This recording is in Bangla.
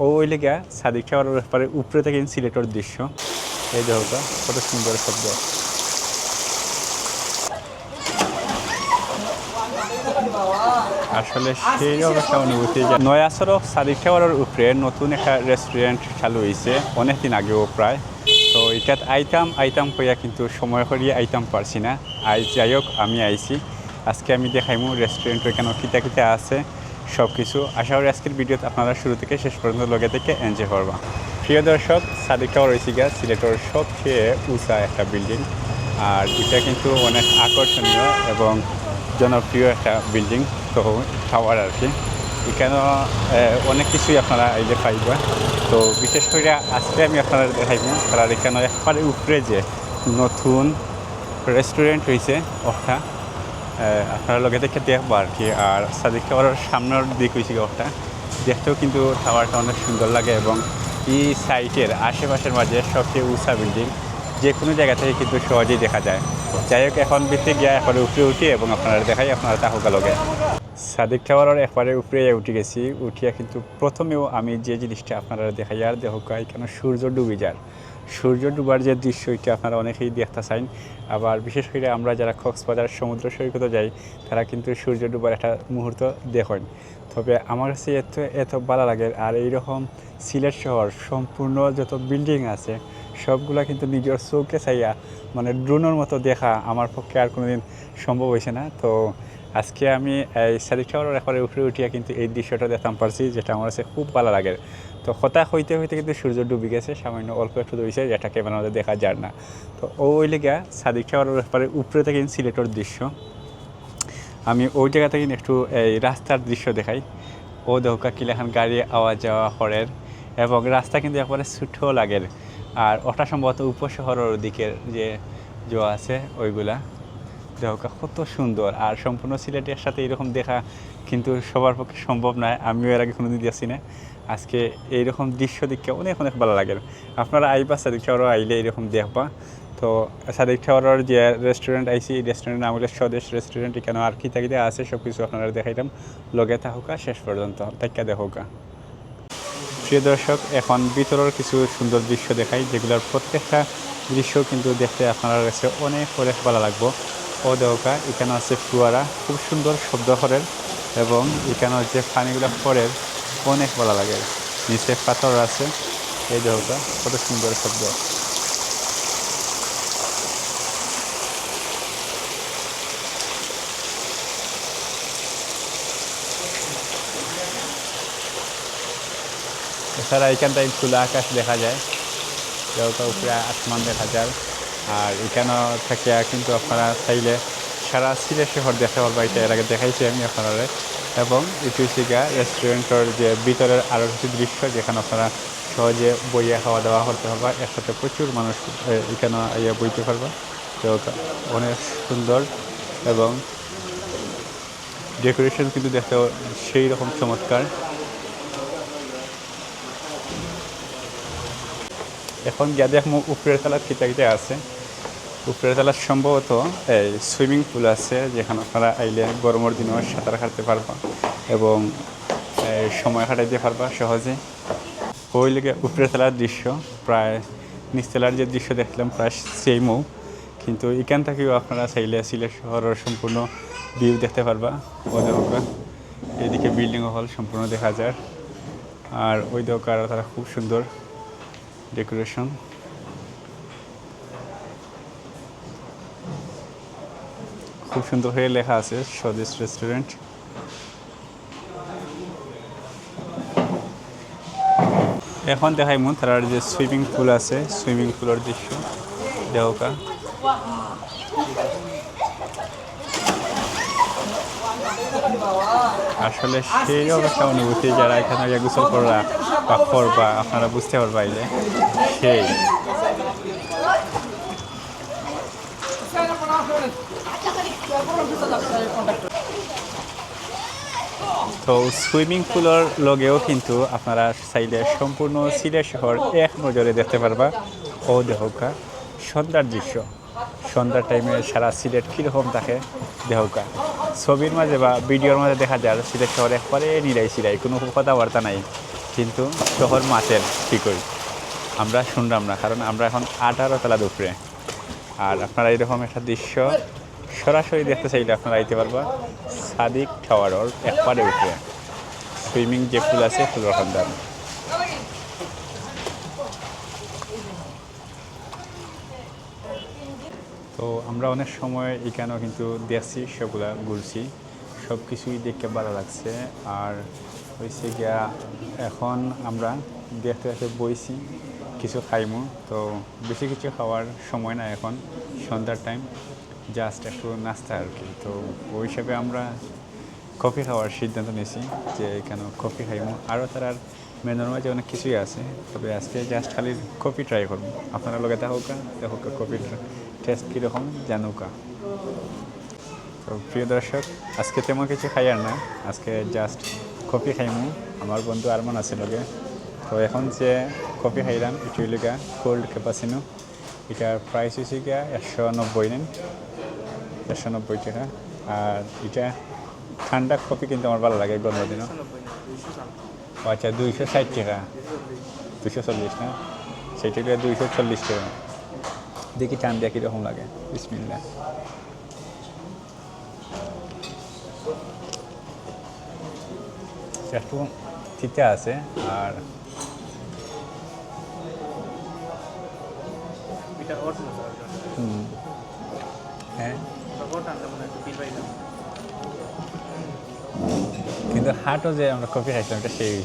ওই লেগা সাদিক টাওয়ারের ব্যাপারে উপরে থেকে সিলেটের দৃশ্য এই দেখো কত সুন্দর শব্দ। আসলে সেই একটা অনুভূতি। নয়া সড়ক সাদিক টাওয়ারের উপরে নতুন একটা রেস্টুরেন্ট চালু হয়েছে অনেকদিন আগেও প্রায়। তো এটাত আইতাম কইয়া কিন্তু সময় করিয়ে আইতাম পারছি না। যাই হোক আমি আইছি আজকে আমি দেখাইমু রেস্টুরেন্ট এখানে কিতা কিতা আছে সব কিছু। আশা করি আজকের ভিডিওতে আপনারা শুরু থেকে শেষ পর্যন্ত লগে থেকে এনজয় করবা। প্রিয় দর্শক, সাদিক টাওয়ার হয়েছে গিয়া সিলেটের সবচেয়ে উঁচা একটা বিল্ডিং। আর এটা কিন্তু অনেক আকর্ষণীয় এবং জনপ্রিয় একটা বিল্ডিং তো টাওয়ার আর কি। এখানে অনেক কিছুই আপনারা এই যে পাইবা। তো বিশেষ করে আজকে আমি আপনারা দেখাইব তারা এখানে একবারে উপরে যে নতুন রেস্টুরেন্ট হয়েছে ওটা আপনারা লগে দেখে দেখবো আর কি। আর সাদিক টাওয়ারের সামনের দিক হয়েছে ওটা দেখতেও কিন্তু টাওয়ারটা অনেক সুন্দর লাগে এবং এই সাইটের আশেপাশের মাঝে সবচেয়ে উঁচা বিল্ডিং যে কোনো জায়গা থেকে কিন্তু সহজেই দেখা যায়। যাই হোক এখন ভিত্তি গিয়া একবারে উপরে উঠি এবং আপনারা দেখাই আপনারা তাহকা লগে। সাদিক টাওয়ারের একবারে উপরে উঠে গেছি। উঠিয়া কিন্তু প্রথমেও আমি যে জিনিসটা আপনারা দেখাই আর দেখা এখানে সূর্য ডুবে যার সূর্য ডুবার যে দৃশ্য এটা আপনারা অনেকেই দেখতে চান। আবার বিশেষ করে আমরা যারা কক্সবাজার সমুদ্র সৈকতে যাই তারা কিন্তু সূর্য ডুবার একটা মুহূর্ত দেখেন। তবে আমার কাছে এত ভালো লাগে। আর এইরকম সিলেট শহর সম্পূর্ণ যত বিল্ডিং আছে সবগুলা কিন্তু নিজের চৌকে চাইয়া মানে ড্রোনের মতো দেখা আমার পক্ষে আর কোনোদিন সম্ভব হয়েছে না। তো আজকে আমি এই সাদিক টাওয়ারের একবারে উপরে উঠিয়া কিন্তু এই দৃশ্যটা দেখতাম পারছি যেটা আমার কাছে খুব ভালো লাগে। তো হতাশ হইতে হইতে কিন্তু সূর্য ডুবে গেছে, সামান্য অল্প একটু রয়েছে যেটা ক্যামেরাতে দেখা যায় না। তো ওই লেগা সাদিক টাওয়ারের ব্যাপারে উপরে থেকে সিলেটের দৃশ্য আমি ওই জায়গা থেকে একটু এই রাস্তার দৃশ্য দেখাই। ও দেখা কিলাখান গাড়ি আওয়া যাওয়া হরের এবং রাস্তা কিন্তু একবারে ছোটো লাগে। আর ওটা সম্ভবত উপশহরের দিকের যে আছে ওইগুলা দেখা কত সুন্দর। আর সম্পূর্ণ সিলেটের সাথে এরকম দেখা কিন্তু সবার পক্ষে সম্ভব নয়। আমিও এর আগে কোনোদিন দিয়েছি না। আজকে এইরকম দৃশ্য দেখে অনেক ভালো লাগে। আপনারা আইবা সাদিক টাওয়ারও আইলে এইরকম দেখবা। তো সাদিক টাওয়ারের যে রেস্টুরেন্ট আইসি এই রেস্টুরেন্টের নাম হলো স্বদেশ রেস্টুরেন্ট। এখানে আর কি থাকিতে আছে সব কিছু আপনারা দেখাইতাম লগে থাকুকা শেষ পর্যন্ত তাইকা দেখোকা। প্রিয় দর্শক, এখন ভিতরের কিছু সুন্দর দৃশ্য দেখাই যেগুলোর প্রত্যেকটা দৃশ্য কিন্তু দেখতে আপনার কাছে অনেক ভালো লাগবো। ও দেখা এখানে আছে ফুয়ারা খুব সুন্দর শব্দ করের এবং এখানে যে পানিগুলো পড়ের অনেক ভালো লাগে। নিচে পাথর আছে এই দেখা কত সুন্দর শব্দ। এছাড়া এখানটায় খোলা আকাশ দেখা যায়, দেখা উপরে আসমান দেখা যায়। আর এখানে থেকে কিন্তু আপনারা চাইলে সারা সিলেট শহর দেখা পারবা। এটা এর আগে দেখাইছি আমি আপনারা। এবং এটি হচ্ছে রেস্টুরেন্টের যে ভিতরের আরও কিছু দৃশ্য যেখানে আপনারা সহজে বইয়া খাওয়া দাওয়া করতে পারবা। একসাথে প্রচুর মানুষ এখানে ইয়ে বইতে পারবা। তো অনেক সুন্দর এবং ডেকোরেশন কিন্তু দেখতে সেই রকম চমৎকার। এখন গিয়া দেখবো উপরের তলার কিতা আছে। উপরের তলার সম্ভবত এই সুইমিং পুল আছে যেখানে আপনারা আইলে গরমের দিনেও সাঁতার কাটতে পারবা এবং সময় কাটাইতে পারবা সহজে। ওই লেগে উপরের তলার দৃশ্য প্রায় নিচতলার যে দৃশ্য দেখলাম প্রায় সেমও, কিন্তু এখান থেকেও আপনারা চাইলে সিলেট শহরের সম্পূর্ণ ভিউ দেখতে পারবা। ও দেখা এদিকে বিল্ডিং হল সম্পূর্ণ দেখা যায়। আর ওই দেখা তারা খুব সুন্দর ডেকোরেশন। খুব সুন্দর হয়ে লেখা আছে স্বদেশ রেস্টুরেন্ট। এখন দেখাইমু তার যে সুইমিং পুল আছে সুইমিং পুলের দৃশ্য দেখা। আসলে সেই একটা অনুভূতি যারা এখানে গোসল করা বা করবা আপনারা বুঝতে পারবা আইলে সেই। তো সুইমিং পুলের লগেও কিন্তু আপনারা চাইলে সম্পূর্ণ সিলেট শহর এক নজরে দেখতে পারবা। ও দেখা সন্ধ্যার দৃশ্য, সন্ধ্যার টাইমে সারা সিলেট কীরকম থাকে দেখা। ছবির মাঝে বা ভিডিওর মাঝে দেখা যায় সিলেট শহর একবারে নিরাই সিরাই, কোনো কথাবার্তা নাই। কিন্তু শহর মাছের ঠিকই আমরা শুনলাম না, কারণ আমরা এখন 18 তলা উপরে। আর আপনারা এরকম একটা দৃশ্য সরাসরি দেখতে চাইলে আপনারা আইতে পারবা সাদিক টাওয়ারের একবারে উপরে। সুইমিং যে পুল আছে পুলের খান্দার। তো আমরা অনেক সময় এখানেও কিন্তু দেখছি, সবগুলা ঘুরছি, সব কিছুই দেখতে ভালো লাগছে। আর হয়েছে গিয়া এখন আমরা দেখতে দেখতে বইছি, কিছু খাইমু। তো বেশি কিছু খাওয়ার সময় না, এখন সন্ধ্যার টাইম, জাস্ট একটু নাস্তা আর কি। তো ওই হিসাবে আমরা কফি খাওয়ার সিদ্ধান্ত নিয়েছি যে এখানে কফি খাইমু। আরও তার মেনুর মাঝে অনেক কিছুই আছে, তবে আজকে জাস্ট খালি কফি ট্রাই করবো। আপনারা লগে দেখোকা কফির টেস্ট কীরকম জানুকা। তো প্রিয় দর্শক, আজকে তেমন কিছু খাই আর না, আজকে জাস্ট কফি খাইমু। আমার বন্ধু আরমান আছে লগে। তো এখন যে কফি খাইলাম এটা হইল গা কোল্ড ক্যাপাচিনো। এটার প্রাইস হয়েছে গিয়া 190 নেন, 190 টাকা। আর এটা ঠান্ডা কফি কিন্তু আমার ভালো লাগে গরমের দিনও। আচ্ছা 260 টাকা, 240 না, সেটা 240 টাকা। দেখি ঠান্ডা কীরকম লাগে। বিসমিল্লাহ। একটু তিতে আছে। আর হ্যাঁ, কিন্তু হাটও যে আমরা কফি খাইছিলাম এটা সেই